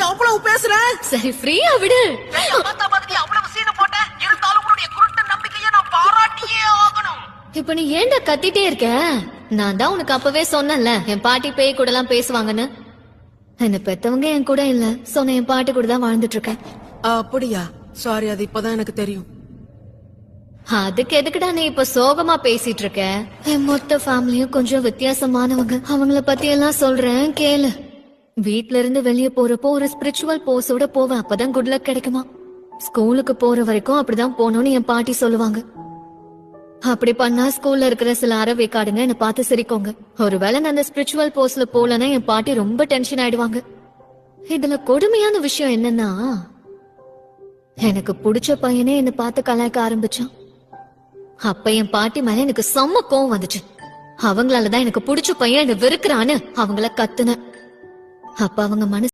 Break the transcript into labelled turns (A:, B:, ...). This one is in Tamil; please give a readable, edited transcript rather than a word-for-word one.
A: அவ்வளவு பேசுற?
B: சரி ஃப்ரீயா விடு.
A: அவ்வளவு சீன போட்ட இருந்தாலும் உன்னுடைய குருட்டு நம்பிக்கையை நான் பாராட்டியே ஆகணும்.
B: இப்ப நீ ஏன்டா கத்திட்டே இருக்க? நான் தான் உனக்கு அப்பவே சொன்னேன்ல என் பாட்டி பேய் கூட எல்லாம் பேசுவாங்கன்னு. என்ன பெத்தவங்க என் கூட இல்ல, சொன்ன என் பாட்டி கூட தான் வாழ்ந்துட்டு இருக்கேன்.
A: அப்படியா? சாரி, அது இப்பதான் எனக்கு தெரியும்.
B: அதுக்கு எதுக்குடா நீ இப்ப சோகமா பேசிட்டு இருக்க? என் மொத்த ஃபேமிலியும் கொஞ்சம் வித்தியாசமானவங்க. அவங்கள பத்தி எல்லாம் சொல்றேன் கேளு. வீட்ல இருந்து வெளியே போறப்போ ஒரு ஸ்பிரிச்சுவல் போஸோட போவேன், அப்பதான் குட் லக் கிடைக்குமா. ஸ்கூலுக்கு போற வரைக்கும் அப்படிதான் போகணும்னு என் பாட்டி சொல்லுவாங்க. அப்படி பண்ணா ஸ்கூல்ல இருக்கிற சில அறவேக்காடுங்க என்ன பார்த்து சிரிக்கோங்க. ஒருவேளை நான் அந்த ஸ்பிரிச்சுவல் போஸ்ல போலன்னா என் பாட்டி ரொம்ப டென்ஷன் ஆயிடுவாங்க. இதுல கொடுமையான விஷயம் என்னன்னா, எனக்கு பிடிச்ச பையனே என்ன பார்த்து கலாய்க்க ஆரம்பிச்சான். அப்ப என் பாட்டி மேல எனக்கு செம்ம கோவம் வந்துச்சு. அவங்களாலதான் எனக்கு பிடிச்ச பையன் என்ன வெறுக்கிறான்னு அவங்கள கத்துன. அப்ப அவங்க மனசு